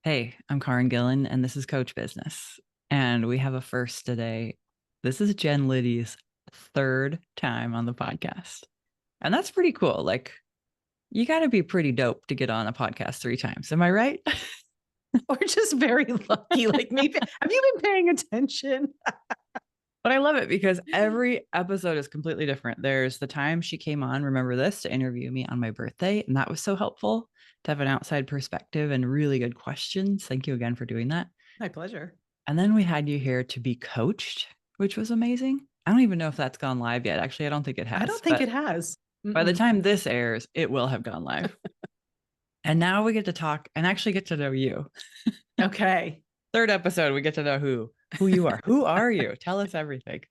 Hey, I'm Caryn Gillen, and this is Coach Business. And we have a first today. This is Jen Liddy's third time on the podcast. And that's pretty cool. Like, you got to be pretty dope to get on a podcast 3 times. Am I right? Or just very lucky like me. Have you been paying attention? But I love it because every episode is completely different. There's the time she came on, remember this, to interview me on my birthday. And that was so helpful to have an outside perspective and really good questions. Thank you again for doing that. My pleasure. And then we had you here to be coached, which was amazing. I don't even know if that's gone live yet. Actually, I don't think it I has. don't think But it has. by the Mm-mm. time this airs, it will have gone live. And now we get to talk and actually get to know you. Okay. Third episode, we get to know who you are. Who are you? Tell us everything.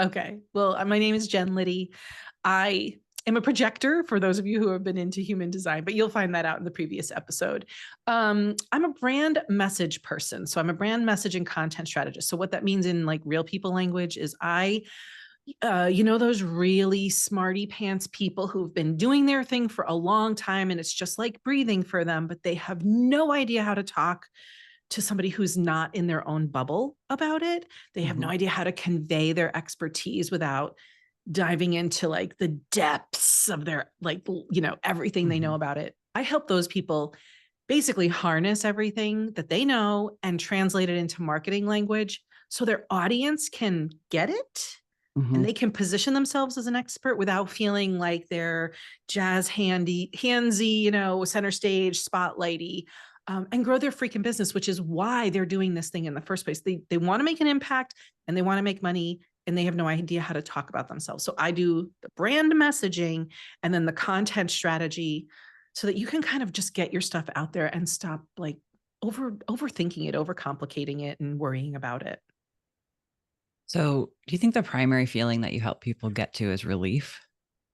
Okay. Well, my name is Jen Liddy. I am a projector for those of you who have been into human design, but you'll find that out in the previous episode. I'm a brand message person. So I'm a brand message and content strategist. So what that means in like real people language is those really smarty pants people who've been doing their thing for a long time and it's just like breathing for them, but they have no idea how to talk to somebody who's not in their own bubble about it. They have no idea how to convey their expertise without diving into like the depths of their, everything they know about it. I help those people basically harness everything that they know and translate it into marketing language so their audience can get it and they can position themselves as an expert without feeling like they're handsy, center stage, spotlighty, and grow their freaking business, which is why they're doing this thing in the first place. They want to make an impact and they want to make money and they have no idea how to talk about themselves. So I do the brand messaging and then the content strategy so that you can kind of just get your stuff out there and stop like overthinking it, overcomplicating it and worrying about it. So, do you think the primary feeling that you help people get to is relief?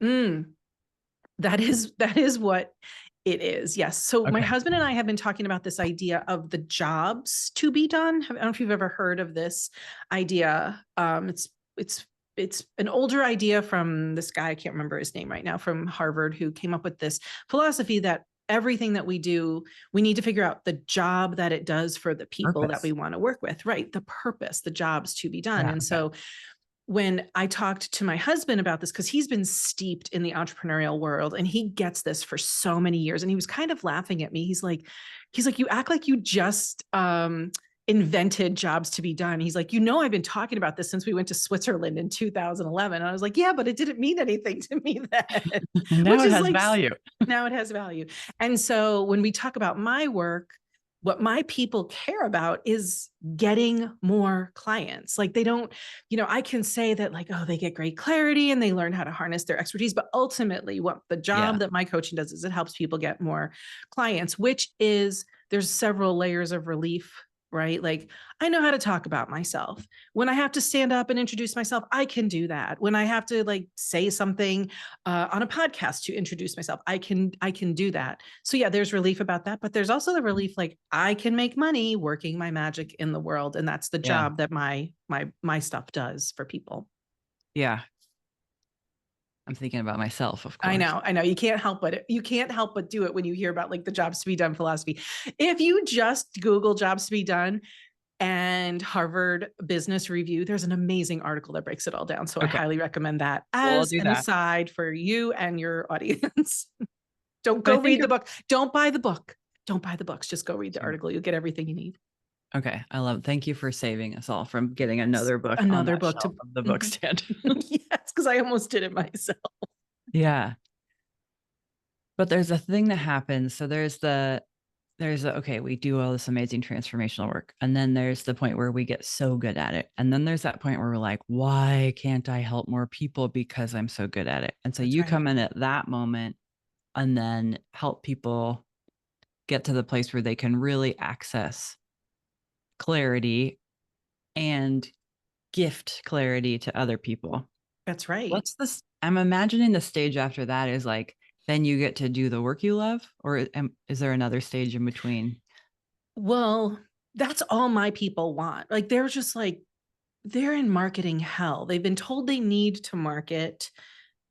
Mm, that is what it is. Yes. So my Okay. husband and I have been talking about this idea of the jobs to be done. I don't know if you've ever heard of this idea. It's an older idea from this guy, I can't remember his name right now, from Harvard, who came up with this philosophy that everything that we do, we need to figure out the job that it does for the people that Purpose. we want to work with, right? The purpose, the jobs to be done. Yeah. And Okay. so when I talked to my husband about this, because he's been steeped in the entrepreneurial world and he gets this for so many years. And he was kind of laughing at me. He's like, you act like you just invented jobs to be done. He's like, I've been talking about this since we went to Switzerland in 2011. And I was like, yeah, but it didn't mean anything to me then, Now which it is has like, value. now it has value. And so when we talk about my work, what my people care about is getting more clients. Like they don't, I can say that like, oh, they get great clarity and they learn how to harness their expertise. But ultimately, what the Yeah. job that my coaching does is it helps people get more clients, which is there's several layers of relief, right? Like I know how to talk about myself. When I have to stand up and introduce myself, I can do that. When I have to like say something on a podcast to introduce myself, I can do that. So yeah, there's relief about that, but there's also the relief like I can make money working my magic in the world, and that's the Yeah. job that my stuff does for people. Yeah. I'm thinking about myself, of I course. know, I know. You can't help but do it when you hear about like the jobs to be done philosophy. If you just Google jobs to be done and Harvard Business Review, there's an amazing article that breaks it all down. So I Okay. highly recommend that Well, I'll as do an that. aside for you and your audience. Don't But I go think read the you're book. Don't buy the book. Don't buy the books. Just go read the sure. article. You'll get everything you need. Okay. Thank you for saving us all from getting Yes. another book on Another that book shelf to, of the book Mhm. stand. Yes, because I almost did it myself. Yeah. But there's a thing that happens. So okay, we do all this amazing transformational work. And then there's the point where we get so good at it. And then there's that point where we're like, why can't I help more people because I'm so good at it? And so That's you right. come in at that moment and then help people get to the place where they can really access clarity and gift clarity to other people. That's right. What's this? I'm imagining the stage after that is like, then you get to do the work you love, or is there another stage in between? Well, that's all my people want. Like they're just like, they're in marketing hell. They've been told they need to market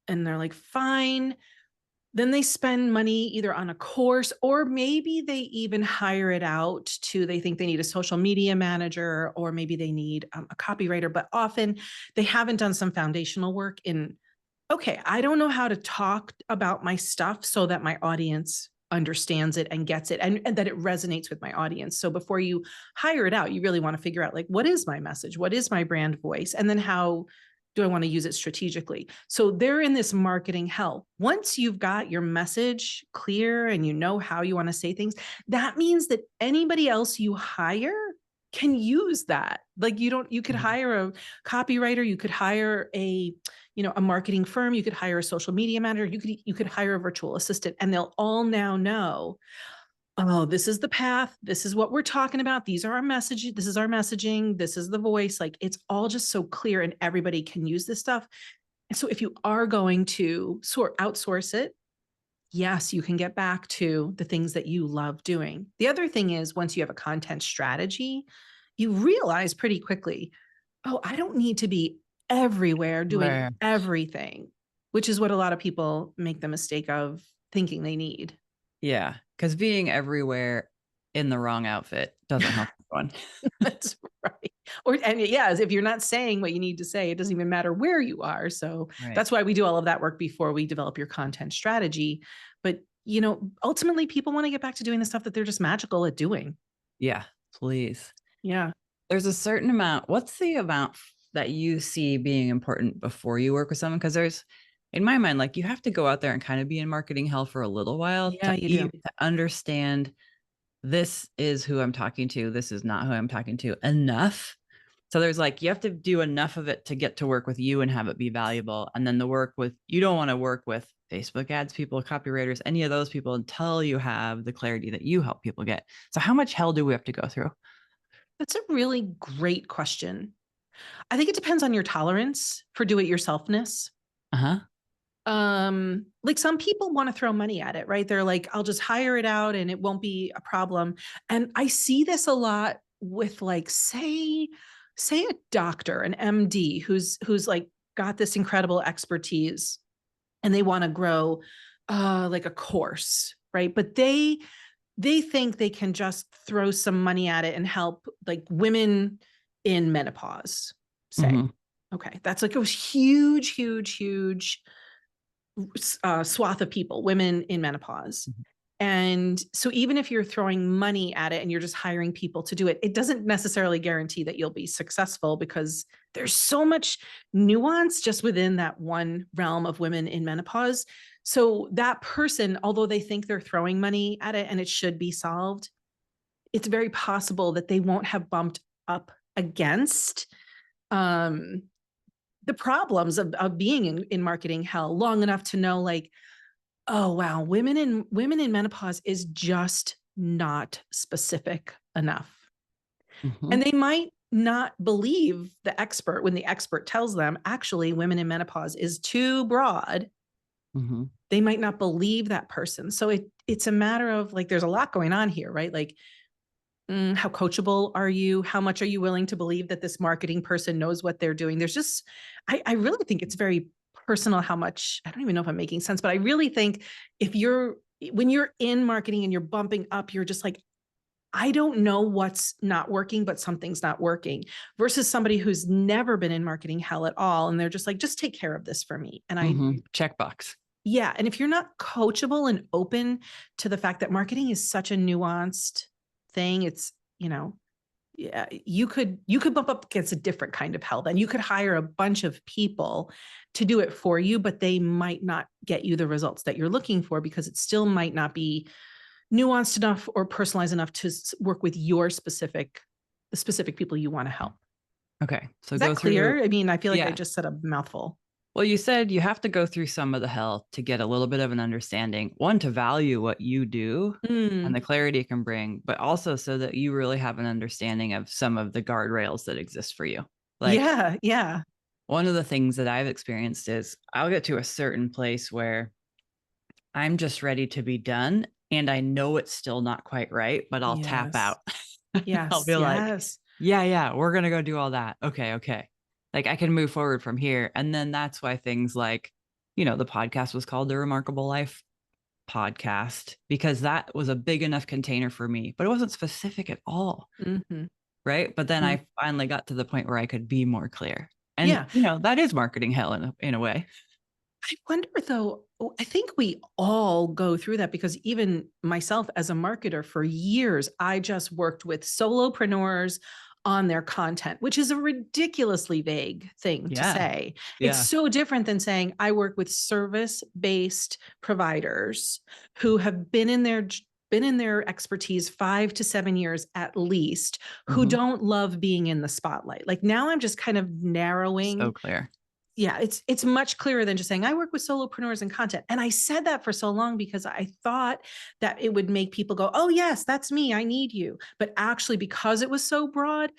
and they're like, fine. Then they spend money either on a course, or maybe they even hire it out to, they think they need a social media manager, or maybe they need a copywriter, but often they haven't done some foundational work in, okay, I don't know how to talk about my stuff so that my audience understands it and gets it, and that it resonates with my audience. So before you hire it out, you really want to figure out, like, what is my message? What is my brand voice? And then how do I want to use it strategically? So they're in this marketing hell. Once you've got your message clear and you know how you want to say things, that means that anybody else you hire can use that. Like, you could hire a copywriter, you could hire a marketing firm, you could hire a social media manager, you could hire a virtual assistant, and they'll all now know, oh, this is the path, this is what we're talking about, these are our messages, this is our messaging, this is the voice. Like, it's all just so clear and everybody can use this stuff. And so if you are going to outsource it, yes, you can get back to the things that you love doing. The other thing is, once you have a content strategy, you realize pretty quickly, oh, I don't need to be everywhere doing Right. everything, which is what a lot of people make the mistake of thinking they need. Yeah. Because being everywhere in the wrong outfit doesn't help anyone. That's right. And yeah, if you're not saying what you need to say, it doesn't even matter where you are. So Right. that's why we do all of that work before we develop your content strategy. But, ultimately people want to get back to doing the stuff that they're just magical at doing. Yeah. Please. Yeah. There's a certain amount. What's the amount that you see being important before you work with someone? Because there's, in my mind, like you have to go out there and kind of be in marketing hell for a little while Yeah, you do. to understand this is who I'm talking to. This is not who I'm talking to enough. So there's like, you have to do enough of it to get to work with you and have it be valuable. And then the work with, you don't want to work with Facebook ads people, copywriters, any of those people until you have the clarity that you help people get. So how much hell do we have to go through? That's a really great question. I think it depends on your tolerance for do-it-yourselfness. Uh-huh. Like, some people want to throw money at it, right? They're like, I'll just hire it out and it won't be a problem. And I see this a lot with, like, say a doctor, an MD who's like got this incredible expertise, and they want to grow like a course, right? But they think they can just throw some money at it and help, like, women in menopause, say. Mm-hmm. Okay, that's like a huge, huge, huge swath of people, women in menopause. And so even if you're throwing money at it and you're just hiring people to do it, it doesn't necessarily guarantee that you'll be successful, because there's so much nuance just within that one realm of women in menopause. So that person, although they think they're throwing money at it and it should be solved, it's very possible that they won't have bumped up against um, the problems of being in marketing hell long enough to know, like, oh wow, women in menopause is just not specific enough. Mm-hmm. And they might not believe the expert when the expert tells them, actually, women in menopause is too broad. Mm-hmm. They might not believe that person. So it's a matter of, like, there's a lot going on here, right? Like, how coachable are you? How much are you willing to believe that this marketing person knows what they're doing? There's just, I really think it's very personal how much, I don't even know if I'm making sense, but I really think when you're in marketing and you're bumping up, you're just like, I don't know what's not working, but something's not working, versus somebody who's never been in marketing hell at all. And they're just like, just take care of this for me. And Mm-hmm. Checkbox. yeah. And if you're not coachable and open to the fact that marketing is such a nuanced thing, it's, yeah, you could bump up against a different kind of hell. Then you could hire a bunch of people to do it for you, but they might not get you the results that you're looking for, because it still might not be nuanced enough or personalized enough to work with the specific people you want to help. Okay. So Is go that through. clear? I mean, I feel like I Yeah. just said a mouthful. Well, you said you have to go through some of the hell to get a little bit of an understanding. One, to value what you do and Mm, the clarity it can bring, but also so that you really have an understanding of some of the guardrails that exist for you. Like, yeah, yeah. one of the things that I've experienced is I'll get to a certain place where I'm just ready to be done. And I know it's still not quite right, but I'll tap Yes. out. I'll Yes. be like, Yes. yeah, we're going to go do all that. Okay. Like I can move forward from here. And then that's why things like, the podcast was called The Remarkable Life. podcast because that was a big enough container for me, but it wasn't specific at all. Mm-hmm. Right. But then Mm-hmm. I finally got to the point where I could be more clear. And, Yeah. that is marketing hell in a way. I wonder though, I think we all go through that because even myself as a marketer for years, I just worked with solopreneurs on their content, which is a ridiculously vague thing to Yeah. say. It's Yeah. so different than saying I work with service-based providers who have been in their expertise 5 to 7 years at least, who Mm-hmm. don't love being in the spotlight. Like now I'm just kind of So narrowing. clear. Yeah, it's much clearer than just saying I work with solopreneurs and content. And I said that for so long because I thought that it would make people go, "Oh yes, that's me. I need you." But actually because it was so broad,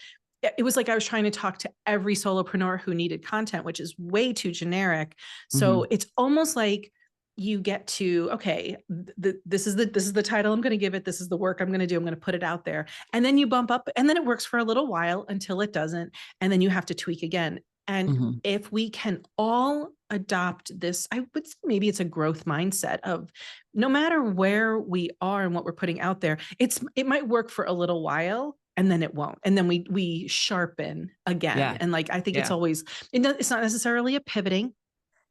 it was like I was trying to talk to every solopreneur who needed content, which is way too generic. Mm-hmm. So it's almost like you get to, okay, this is the title I'm going to give it. This is the work I'm going to do. I'm going to put it out there. And then you bump up and then it works for a little while until it doesn't. And then you have to tweak again. And Mm-hmm. if we can all adopt this, I would say maybe it's a growth mindset of no matter where we are and what we're putting out there, it might work for a little while and then it won't. And then we sharpen again. Yeah. And like I think it's Yeah. always, it's not necessarily a pivoting,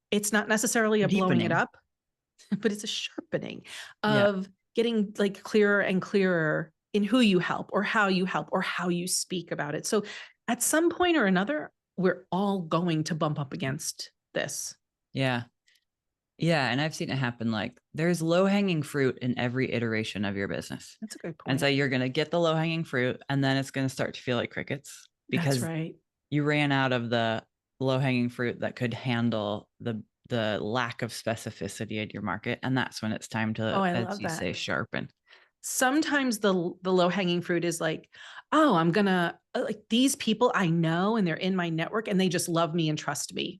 it's not necessarily a blowing it Deepening. up, but it's a sharpening Yeah. of getting like clearer and clearer in who you help or how you speak about it. So at some point or another, we're all going to bump up against this. Yeah. Yeah. And I've seen it happen. Like there's low hanging fruit in every iteration of your business. That's a good And point. so you're going to get the low hanging fruit and then it's going to start to feel like crickets That's because right. you ran out of the low hanging fruit that could handle the lack of specificity in your market. And that's when it's time Oh, to, I as love you that. say, sharpen. Sometimes the low hanging fruit is like, oh, I'm gonna like these people I know and they're in my network and they just love me and trust me.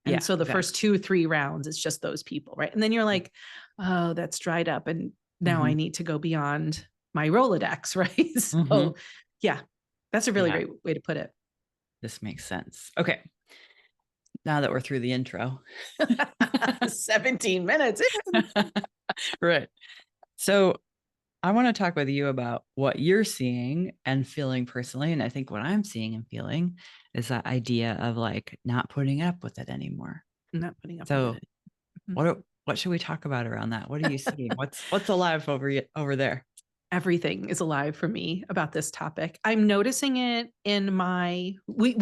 And Yeah, so the first exactly. 2, 3 rounds, it's just those people, right? And then you're like, oh, that's dried up. And now Mm-hmm. I need to go beyond my Rolodex, right? Mm-hmm. So yeah, that's a really Yeah, great way to put it. this makes sense. Okay. Now that we're through the intro. 17 minutes. Right. So I want to talk with you about what you're seeing and feeling personally. And I think what I'm seeing and feeling is that idea of like not putting up with it anymore. I'm not putting up with So it. Mhm. what should we talk about around that? What are you seeing? What's alive over there? Everything is alive for me about this topic. I'm noticing it in my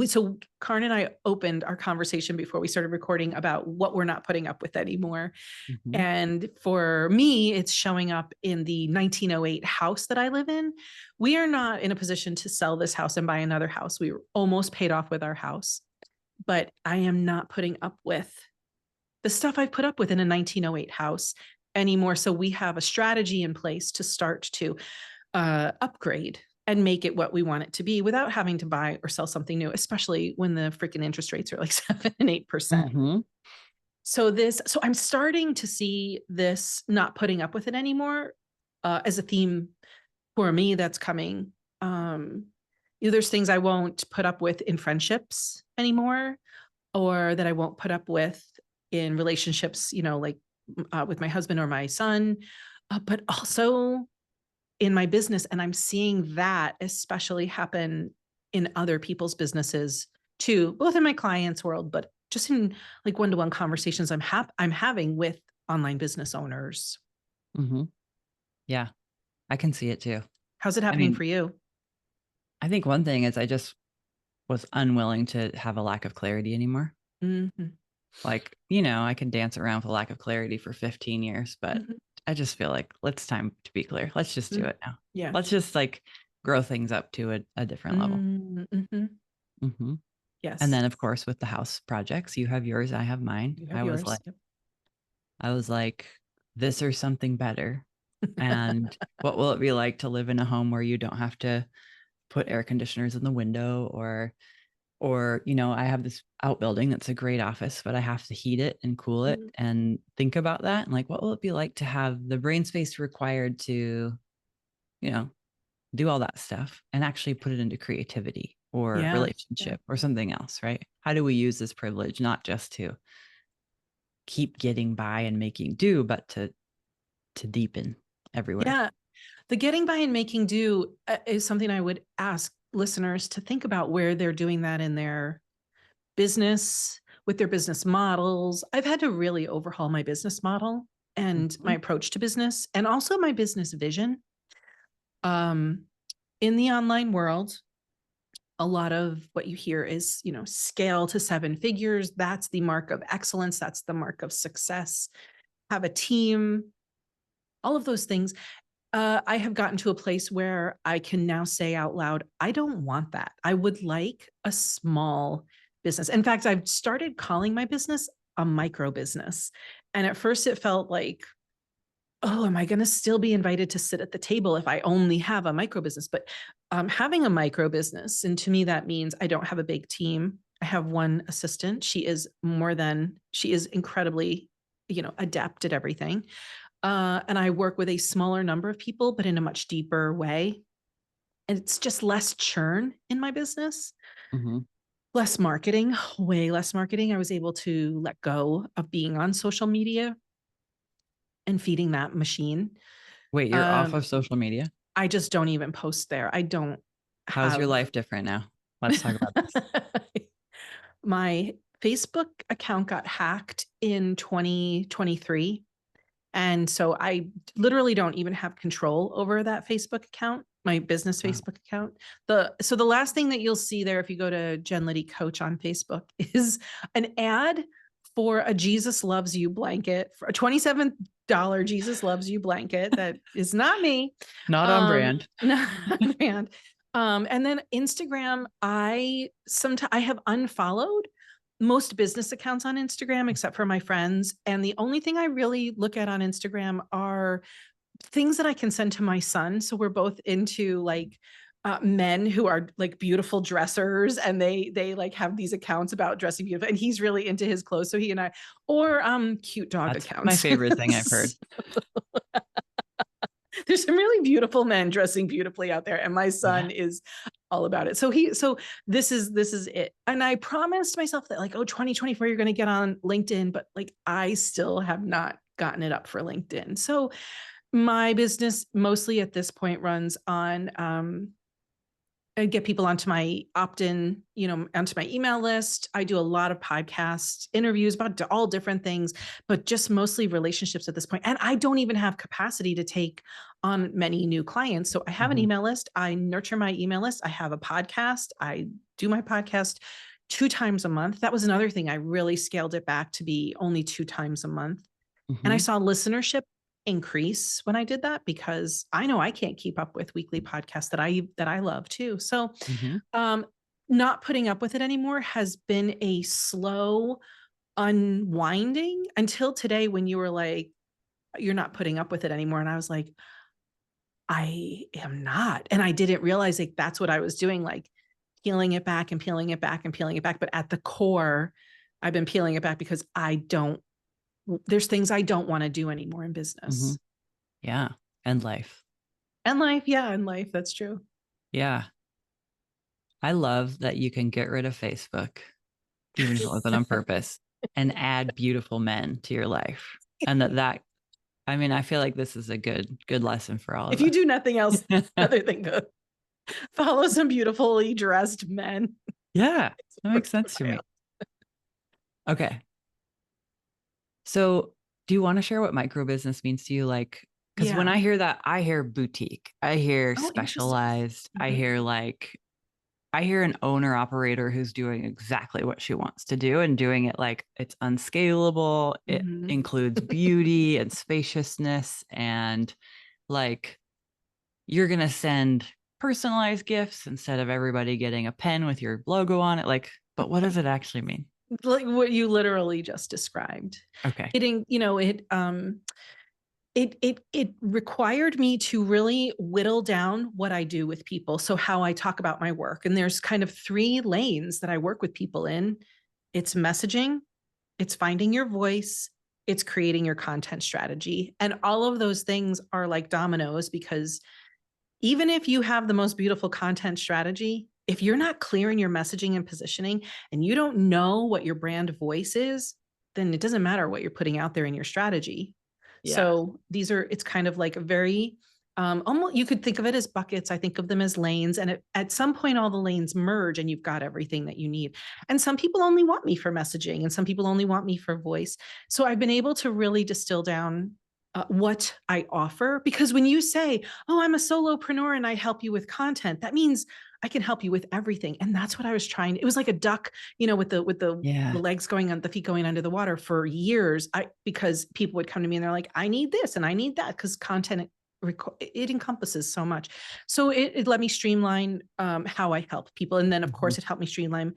so Caryn and I opened our conversation before we started recording about what we're not putting up with anymore. Mm-hmm. And for me, it's showing up in the 1908 house that I live in. We are not in a position to sell this house and buy another house. We were almost paid off with our house, but I am not putting up with the stuff I've put up with in a 1908 house anymore. So we have a strategy in place to start to upgrade and make it what we want it to be without having to buy or sell something new, especially when the freaking interest rates are like 7 and 8%. Mm-hmm. So I'm starting to see this not putting up with it anymore as a theme for me that's coming. There's things I won't put up with in friendships anymore, or that I won't put up with in relationships, like with my husband or my son, but also in my business. And I'm seeing that especially happen in other people's businesses too, both in my clients' world, but just in like one-to-one conversations I'm having with online business owners. Mm-hmm. Yeah, I can see it too. How's it I happening mean, for you? I think one thing is I just was unwilling to have a lack of clarity anymore. Mm-hmm. Like, I can dance around with a lack of clarity for 15 years, but Mm-hmm. I just feel like it's time to be clear. Let's just do it now. Yeah. Let's just like grow things up to a different level. Mm-hmm. Mm-hmm. And Yes. then, of course, with the house projects, you have yours, I have mine. You have yours. Yep. I was like, this or something better. And what will it be like to live in a home where you don't have to put air conditioners in the window or I have this outbuilding that's a great office, but I have to heat it and cool it Mm-hmm. and think about that. And like, what will it be like to have the brain space required to, you know, do all that stuff and actually put it into creativity or Yeah. Yeah. relationship or something else, right? How do we use this privilege, not just to keep getting by and making do, but to to deepen everywhere. Yeah. The getting by and making do is something I would ask listeners to think about where they're doing that in their business, with their business models. I've had to really overhaul my business model and my Mhm. approach to business and also my business vision. Um, in the online world, a lot of what you hear is, scale to seven figures. That's the mark of excellence. That's the mark of success. Have a team, all of those things. I have gotten to a place where I can now say out loud, I don't want that. I would like a small business. In fact, I've started calling my business a micro business. And at first it felt like, oh, am I going to still be invited to sit at the table if I only have a micro business? But having a micro business, and to me, that means I don't have a big team. I have one assistant. She is incredibly, adept at everything. And I work with a smaller number of people, but in a much deeper way. And it's just less churn in my business, Mhm. less marketing, way less marketing. I was able to let go of being on social media and feeding that machine. Wait, you're off Um, of social media? I just don't even post there. I don't How's your have life different now? Let's talk about this. my Facebook account got hacked in 2023. And so I literally don't even have control over that Facebook account, my business Wow. Facebook account. So the last thing that you'll see there, if you go to Jen Liddy Coach on Facebook, is an ad for a Jesus Loves You blanket, for a $27 Jesus Loves You blanket. That is not me. Not on brand. Not on brand. And then Instagram, I have unfollowed most business accounts on Instagram, except for my friends. And the only thing I really look at on Instagram are things that I can send to my son. So we're both into like men who are like beautiful dressers, and they like have these accounts about dressing beautiful, and he's really into his clothes. So he and I, or cute dog That's my accounts. favorite thing I've heard. There's some really beautiful men dressing beautifully out there, and my Yeah. son is all about it. So this is it. And I promised myself that like, oh, 2024, you're going to get on LinkedIn, but like I still have not gotten it up for LinkedIn. So my business mostly at this point runs on I get people onto my opt-in, onto my email list. I do a lot of podcast interviews about all different things, but just mostly relationships at this point. And I don't even have capacity to take on many new clients. So I have an Mhm. email list. I nurture my email list. I have a podcast. I do my podcast 2 times a month. That was another thing. I really scaled it back to be only 2 times a month. And I Mhm. saw listenership increase when I did that, because I know I can't keep up with weekly podcasts that I love too. So Mhm. um not putting up with it anymore has been a slow unwinding until today, when you were like, you're not putting up with it anymore. And I was like, I am not. And I didn't realize like that's what I was doing, like peeling it back and peeling it back and peeling it back. But at the core, I've been peeling it back because there's things I don't want to do anymore in business Mhm. Yeah. And life. and life. Yeah, and life. That's true. Yeah. I love that you can get rid of Facebook, even if it wasn't on purpose, and add beautiful men to your life. And I mean, I feel like this is a good lesson for all If of you us. do nothing else other than go follow some beautifully dressed men. Yeah, that makes sense to me. Okay. So, do you want to share what micro business means to you? Like, because when Yeah. I hear that, I hear boutique, I hear Oh, interesting. specialized, Mhm. I hear an owner operator who's doing exactly what she wants to do and doing it like it's unscalable. It Mhm. includes beauty and spaciousness, and like you're going to send personalized gifts instead of everybody getting a pen with your logo on it. Like, but what does it actually mean? Like what you literally just described. Okay. It required me to really whittle down what I do with people. So how I talk about my work. And there's kind of 3 lanes that I work with people in. It's messaging, it's finding your voice, it's creating your content strategy. And all of those things are like dominoes, because even if you have the most beautiful content strategy, if you're not clear in your messaging and positioning, and you don't know what your brand voice is, then it doesn't matter what you're putting out there in your strategy. Yeah. So it's kind of like a very, almost, you could think of it as buckets. I think of them as lanes. And at some point, all the lanes merge and you've got everything that you need. And some people only want me for messaging and some people only want me for voice. So I've been able to really distill down what I offer, because when you say, oh, I'm a solopreneur and I help you with content, that means I can help you with everything. And that's what I was trying. It was like a duck, with the Yeah. legs going on, the feet going under the water for years. Because people would come to me and they're like, I need this and I need that, because content, it encompasses so much. So it let me streamline how I help people. And then of Mhm. course it helped me streamline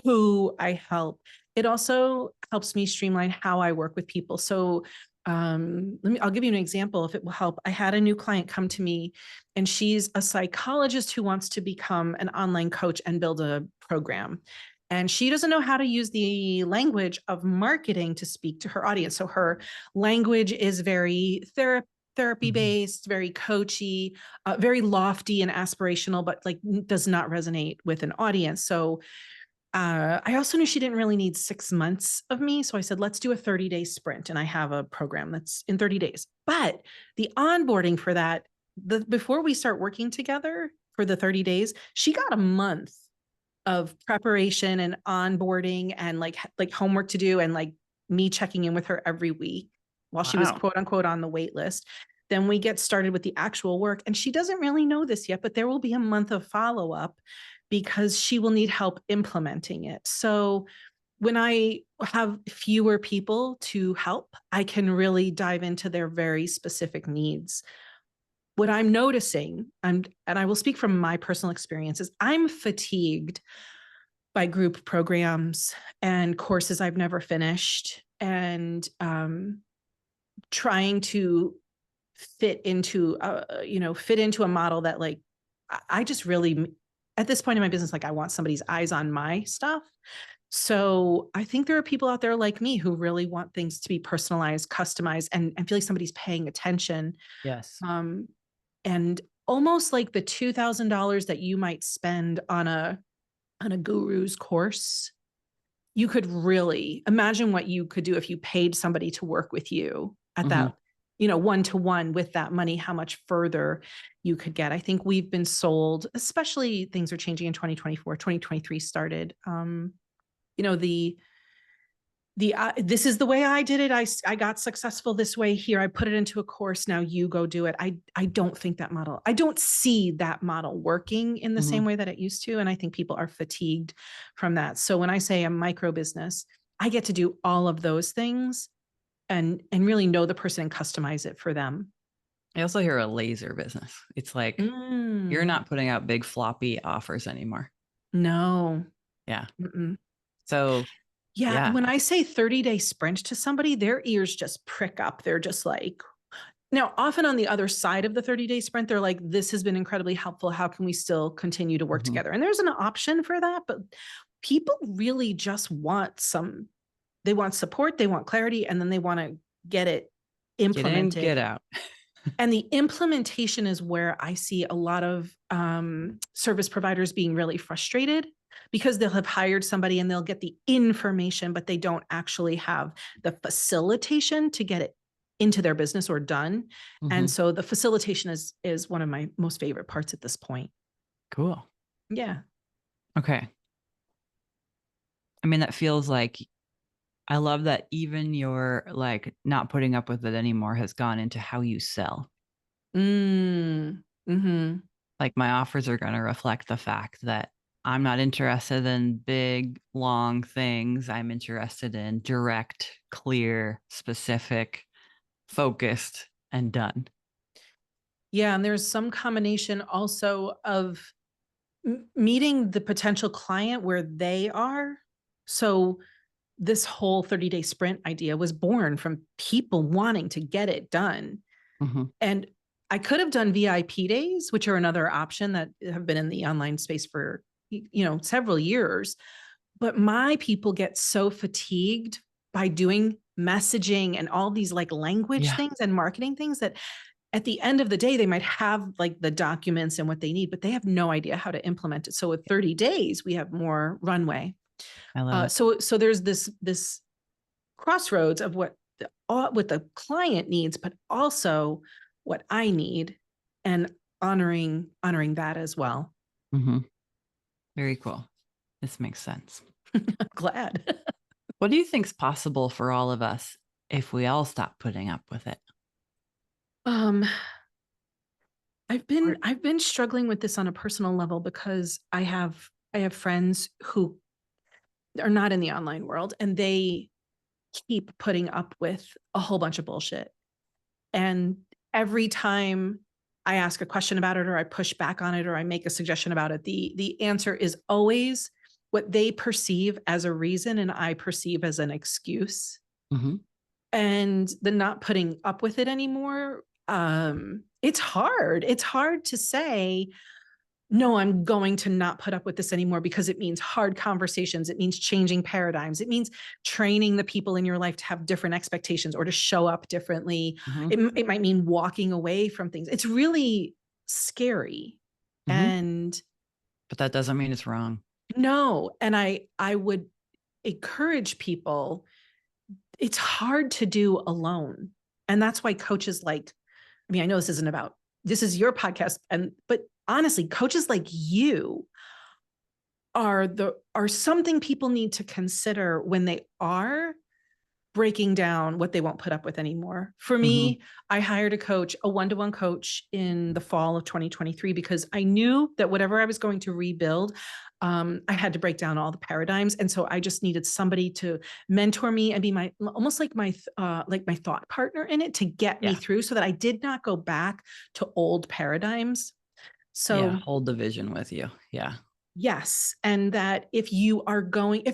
who I help. It also helps me streamline how I work with people. So I'll give you an example if it will help. I had a new client come to me and she's a psychologist who wants to become an online coach and build a program. And she doesn't know how to use the language of marketing to speak to her audience. So her language is very therapy Mhm. based, very coachy, very lofty and aspirational, but like does not resonate with an audience. So I also knew she didn't really need 6 months of me. So I said, let's do a 30-day sprint. And I have a program that's in 30 days. But the onboarding for that, before we start working together for the 30 days, she got a month of preparation and onboarding and like homework to do and like me checking in with her every week while she was Wow. quote unquote on the wait list. Then we get started with the actual work. And she doesn't really know this yet, but there will be a month of follow up because she will need help implementing it. So when I have fewer people to help, I can really dive into their very specific needs. What I'm noticing, and I will speak from my personal experiences, I'm fatigued by group programs and courses I've never finished, and trying to fit into a model that like I just really, at this point in my business, like I want somebody's eyes on my stuff. So I think there are people out there like me who really want things to be personalized, customized, and feel like somebody's paying attention. Yes. Um, and almost like the $2,000 that you might spend on a guru's course, you could really imagine what you could do if you paid somebody to work with you at Mhm. that, one to one with that money, how much further you could get. I think we've been sold, especially things are changing in 2024, 2023 started. You know, the this is the way I did it. I got successful this way here. I put it into a course. Now you go do it. I don't think that model, I don't see that model working in the same Mhm. way that it used to. And I think people are fatigued from that. So when I say a micro business, I get to do all of those things and really know the person and customize it for them. I also hear a laser business. It's like you're Mm, not putting out big floppy offers anymore. no. Yeah. Mm-mm. So, Yeah. yeah. When I say 30-day sprint to somebody, their ears just prick up. They're just like, now, often on the other side of the 30-day sprint, they're like, this has been incredibly helpful. How can we still continue to work Mhm. together? And there's an option for that, but people really just they want support, they want clarity, and then they want to get it Get in, implemented. get out. And the implementation is where I see a lot of service providers being really frustrated because they'll have hired somebody and they'll get the information, but they don't actually have the facilitation to get it into their business or done. And Mhm. so the facilitation is one of my most favorite parts at this point. Cool. Yeah. Okay. I mean, that feels like I love that even your like not putting up with it anymore has gone into how you sell. Mm-hmm. Like my offers are going to reflect the fact that I'm not interested in big, long things. I'm interested in direct, clear, specific, focused, and done. Yeah. And there's some combination also of meeting the potential client where they are. So this whole 30-day sprint idea was born from people wanting to get it done. Mhm. And I could have done VIP days, which are another option that have been in the online space for, several years. But my people get so fatigued by doing messaging and all these like language Yeah, things and marketing things that at the end of the day, they might have like the documents and what they need, but they have no idea how to implement it. So with 30 days, we have more runway. I love it. So there's this crossroads of what what the client needs, but also what I need, and honoring that as well. Mm-hmm. Very cool. This makes sense. I'm glad. What do you think's possible for all of us if we all stop putting up with it? um Or, I've been struggling with this on a personal level because I have friends who are not in the online world, and they keep putting up with a whole bunch of bullshit. And every time I ask a question about it, or I push back on it, or I make a suggestion about it, the answer is always what they perceive as a reason and I perceive as an excuse. mm-hmm, And the not putting up with it anymore, it's hard. It's hard to say, no, I'm going to not put up with this anymore, because it means hard conversations. It means changing paradigms. It means training the people in your life to have different expectations or to show up differently. mm-hmm, It might mean walking away from things. It's really scary. mm-hmm. And But that doesn't mean it's wrong. no, and I would encourage people, it's hard to do alone. And that's why coaches like, I mean, I know this is your podcast, but honestly, coaches like you are something people need to consider when they are breaking down what they won't put up with anymore. For Mm-hmm, me, I hired a one-to-one coach in the fall of 2023, because I knew that whatever I was going to rebuild, I had to break down all the paradigms. And so I just needed somebody to mentor me and be my, almost like my thought partner in it, to get me yeah. through, so that I did not go back to old paradigms. Yeah. So Hold the vision with you. Yeah. yes. And that if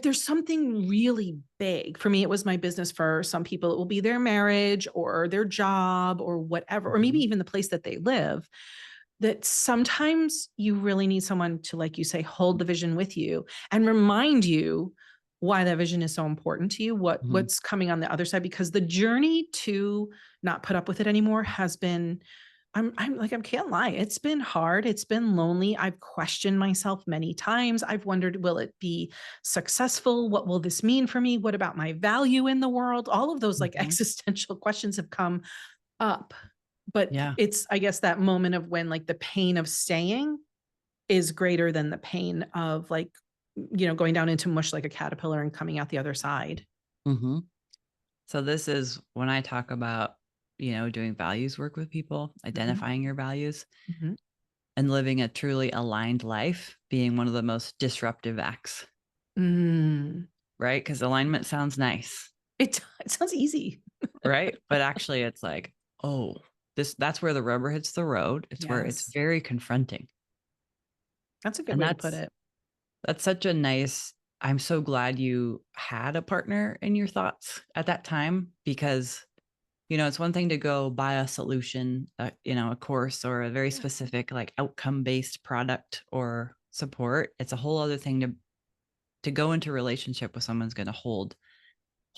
there's something really big, for me, it was my business. For some people, it will be their marriage or their job or whatever, or maybe Mm-hmm, even the place that they live, that sometimes you really need someone to, like you say, hold the vision with you and remind you why that vision is so important to you, mm-hmm, what's coming on the other side, because the journey to not put up with it anymore has been, I'm like, I can't lie. It's been hard. It's been lonely. I've questioned myself many times. I've wondered, will it be successful? What will this mean for me? What about my value in the world? All of those like mm-hmm. existential questions have come up. But Yeah. it's, I guess, that moment of when like the pain of staying is greater than the pain of like, going down into mush like a caterpillar and coming out the other side. Mm-hmm. So this is when I talk about, doing values work with people, Mhm, identifying your values mhm. and living a truly aligned life being one of the most disruptive acts, Mm. right? Because alignment sounds nice, It sounds easy. right? But actually it's like, oh, that's where the rubber hits the road. It's where it's Yes. very confronting. That's a good And way to put that's it. that's such a nice, I'm so glad you had a partner in your thoughts at that time because it's one thing to go buy a solution, a course or a very specific like outcome-based product or support. It's a whole other thing to go into a relationship with someone's going to hold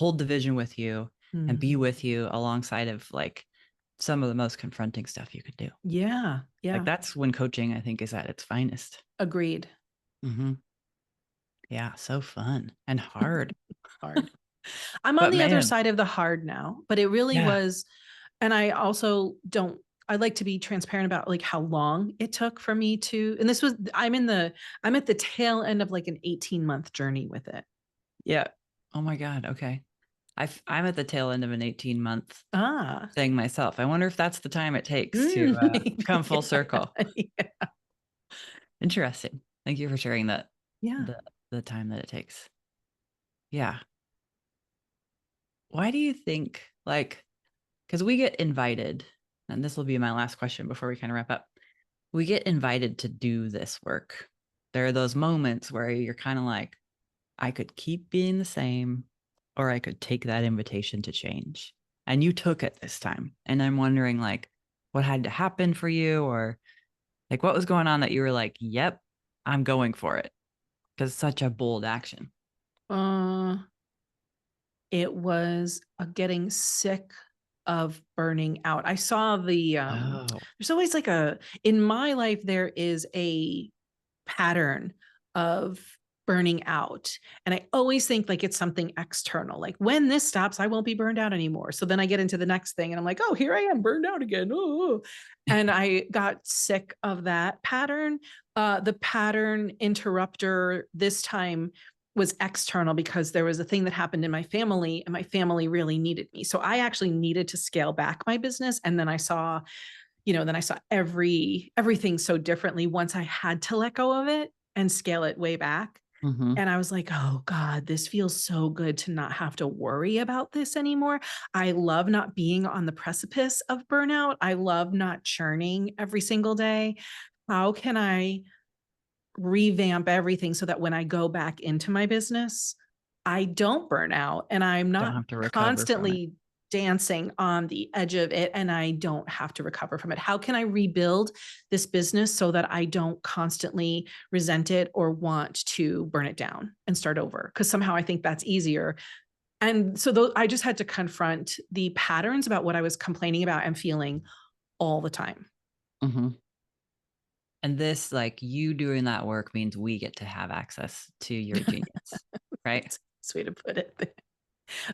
the vision with you and be Mhm. with you alongside of like some of the most confronting stuff you could do. Yeah. Like Yeah. that's when coaching, I think, is at its finest. Agreed. Hmm. Yeah, so fun and hard. Hard. I'm on But the other man, side of the hard now, but it really yeah, was. And I also don't, I like to be transparent about like how long it took for me to, and I'm at the tail end of like an 18-month journey with it. yeah. Oh my God. Okay. I'm at the tail end of an 18-month Ah, thing myself. I wonder if that's the time it takes to come maybe. full circle. Yeah. Interesting. Thank you for sharing that Yeah. the time that it takes. Yeah. Why do you think like because we get invited, and this will be my last question before we kind of wrap up. We get invited to do this work. There are those moments where you're kind of like, I could keep being the same, or I could take that invitation to change. And you took it this time. And I'm wondering like what had to happen for you or like what was going on that you were like, yep, I'm going for it. Because it's such a bold action. Uh, it was getting sick of burning out. I saw Oh. there's always in my life, there is a pattern of burning out. And I always think like it's something external. Like when this stops, I won't be burned out anymore. So then I get into the next thing and I'm like, oh, here I am burned out again. Oh. And I got sick of that pattern. The pattern interrupter this time was external because there was a thing that happened in my family and my family really needed me. So I actually needed to scale back my business. And then I saw, then I saw everything so differently once I had to let go of it and scale it way back. Mhm. And I was like, oh God, this feels so good to not have to worry about this anymore. I love not being on the precipice of burnout. I love not churning every single day. How can I revamp everything so that when I go back into my business, I don't burn out and I'm Don't not have to recover from it. constantly dancing on the edge of it and I don't have to recover from it. How can I rebuild this business so that I don't constantly resent it or want to burn it down and start over? Because somehow I think that's easier. And so I just had to confront the patterns about what I was complaining about and feeling all the time. Mhm. And this, like, you doing that work means we get to have access to your genius, right? That's a nice way to put it.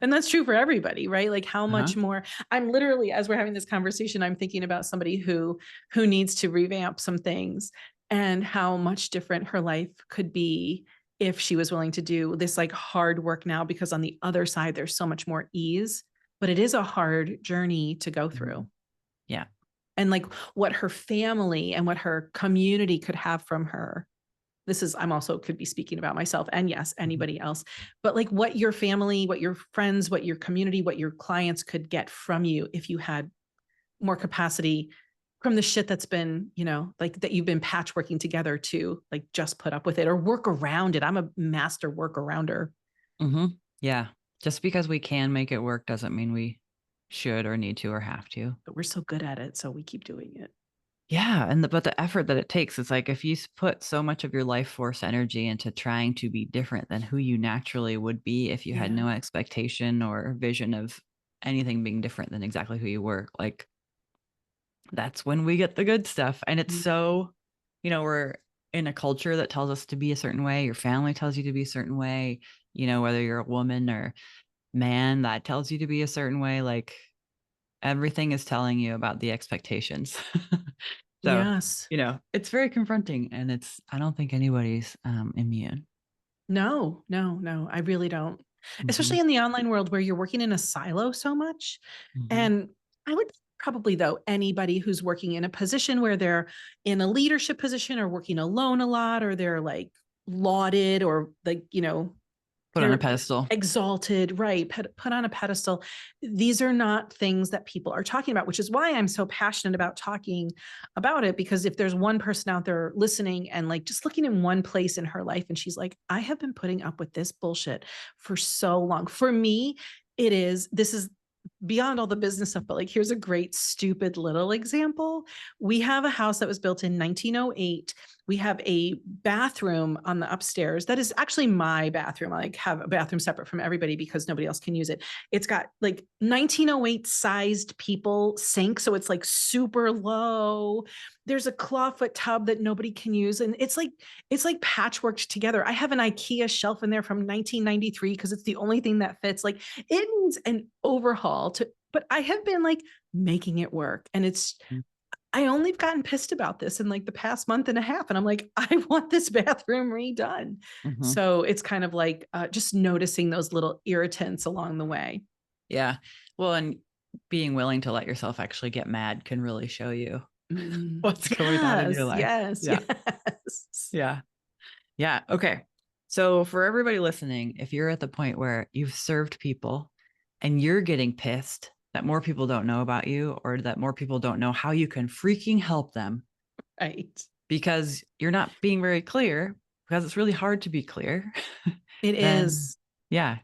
And that's true for everybody, right? Like how Uh-huh. much more I'm literally, as we're having this conversation, I'm thinking about somebody who needs to revamp some things and how much different her life could be if she was willing to do this like hard work now, because on the other side, there's so much more ease, but it is a hard journey to go through. Mhm. Yeah. And like what her family and what her community could have from her. This is, I'm also could be speaking about myself and yes, Mhm. anybody else, but like what your family, what your friends, what your community, what your clients could get from you if you had more capacity from the shit that's been, like that you've been patchworking together to like just put up with it or work around it. I'm a master workarounder, Mhm. Yeah. Just because we can make it work doesn't mean we should or need to or have to. but we're so good at it. So we keep doing it. Yeah, and but the effort that it takes, it's like if you put so much of your life force energy into trying to be different than who you naturally would be if you had Yeah. no expectation or vision of anything being different than exactly who you were, like that's when we get the good stuff. And it's Mm. so, we're in a culture that tells us to be a certain way. Your family tells you to be a certain way, whether you're a woman or man that tells you to be a certain way. Like everything is telling you about the expectations. So, Yes. it's very confronting and I don't think anybody's immune. No, no, no, I really don't. Hmm. Especially in the online world where you're working in a silo so much. Hmm. And I would probably, though, anybody who's working in a position where they're in a leadership position or working alone a lot, or they're like lauded or like, Put on a they're pedestal. exalted, right? Put on a pedestal. These are not things that people are talking about, which is why I'm so passionate about talking about it. Because if there's one person out there listening and like just looking in one place in her life, and she's like, I have been putting up with this bullshit for so long. For me, this is beyond all the business stuff, but like, here's a great, stupid little example. We have a house that was built in 1908. We have a bathroom on the upstairs that is actually my bathroom. I like have a bathroom separate from everybody because nobody else can use it. It's got like 1908 sized people sink. So it's like super low. There's a clawfoot tub that nobody can use. And it's like patchworked together. I have an IKEA shelf in there from 1993 because it's the only thing that fits. Like it needs an overhaul but I have been like making it work. And I only have gotten pissed about this in like the past month and a half. And I'm like, I want this bathroom redone. Hmm. So it's kind of like just noticing those little irritants along the way. Yeah. Well, and being willing to let yourself actually get mad can really show you what's going on in your Yes, life. yes, Yeah. yes. Yeah. Yeah. Okay. So for everybody listening, if you're at the point where you've served people and you're getting pissed that more people don't know about you or that more people don't know how you can freaking help them Right. because you're not being very clear because it's really hard to be clear, It then is. yeah,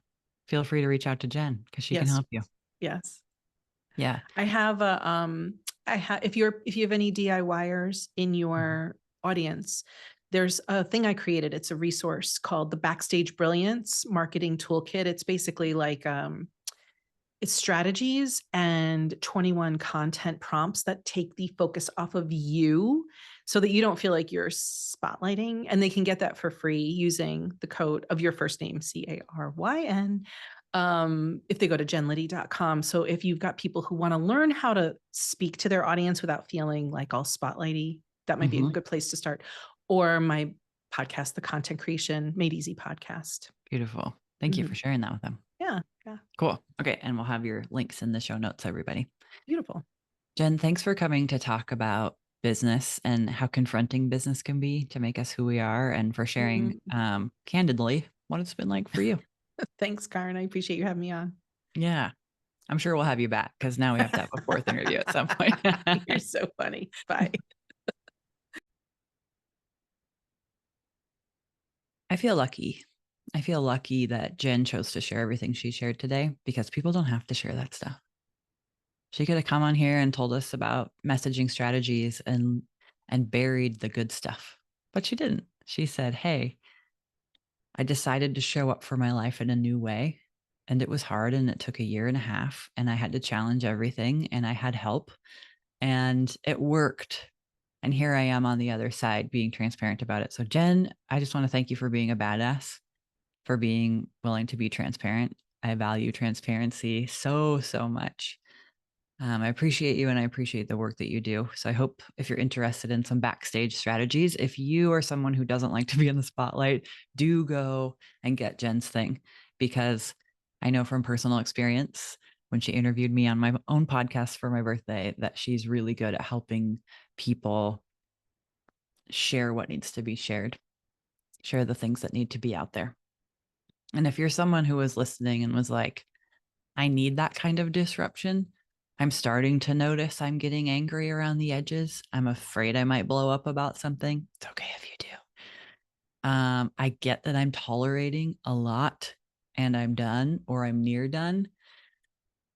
feel free to reach out to Jen because she can Yes. help you. Yes. Yeah. I have a I have if you have any DIYers in Mhm. your audience, there's a thing I created. It's a resource called the Backstage Brilliance Marketing Toolkit. It's basically like it's strategies and 21 content prompts that take the focus off of you so that you don't feel like you're spotlighting. And they can get that for free using the code of your first name, Caryn, if they go to jenliddy.com. So if you've got people who want to learn how to speak to their audience without feeling like all spotlighty, that might be a good place to start. Or my podcast, the Content Creation Made Easy podcast. Beautiful. Thank you for sharing that with them. Yeah. Yeah. Cool. Okay. And we'll have your links in the show notes, everybody. Beautiful. Jen, thanks for coming to talk about business and how confronting business can be to make us who we are, and for sharing candidly what it's been like for you. Thanks, Caryn. I appreciate you having me on. Yeah. I'm sure we'll have you back because now we have to have a fourth interview at some point. You're so funny. Bye. I feel lucky. I feel lucky that Jen chose to share everything she shared today, because people don't have to share that stuff. She could have come on here and told us about messaging strategies and buried the good stuff, but she didn't. She said, "Hey, I decided to show up for my life in a new way, and it was hard, and it took a year and a half, and I had to challenge everything, and I had help, and it worked. And here I am on the other side being transparent about it." So Jen, I just want to thank you for being a badass, for being willing to be transparent. I value transparency so, so much. I appreciate you, and I appreciate the work that you do. So I hope, if you're interested in some backstage strategies, if you are someone who doesn't like to be in the spotlight, do go and get Jen's thing, because I know from personal experience, when she interviewed me on my own podcast for my birthday, that she's really good at helping people share what needs to be shared, share the things that need to be out there. And if you're someone who was listening and was like, I need that kind of disruption, I'm starting to notice I'm getting angry around the edges, I'm afraid I might blow up about something, it's okay if you do. I get that I'm tolerating a lot and I'm done, or I'm near done.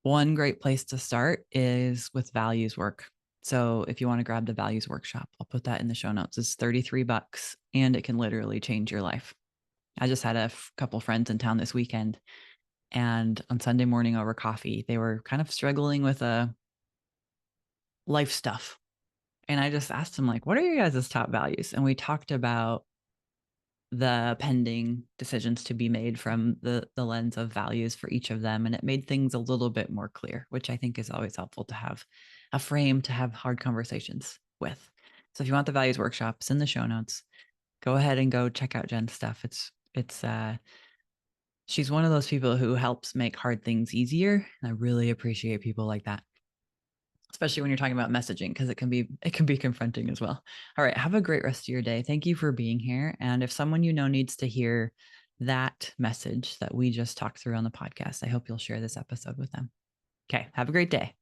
One great place to start is with values work. So if you want to grab the values workshop, I'll put that in the show notes. It's $33 and it can literally change your life. I just had a couple friends in town this weekend, and on Sunday morning over coffee, they were kind of struggling with life stuff. And I just asked them, like, what are your guys' top values? And we talked about the pending decisions to be made from the lens of values for each of them. And it made things a little bit more clear, which I think is always helpful to have a frame to have hard conversations with. So if you want the values workshops in the show notes, go ahead and go check out Jen's stuff. She's one of those people who helps make hard things easier. And I really appreciate people like that, especially when you're talking about messaging, because it can be confronting as well. All right. Have a great rest of your day. Thank you for being here. And if someone you know needs to hear that message that we just talked through on the podcast, I hope you'll share this episode with them. Okay. Have a great day.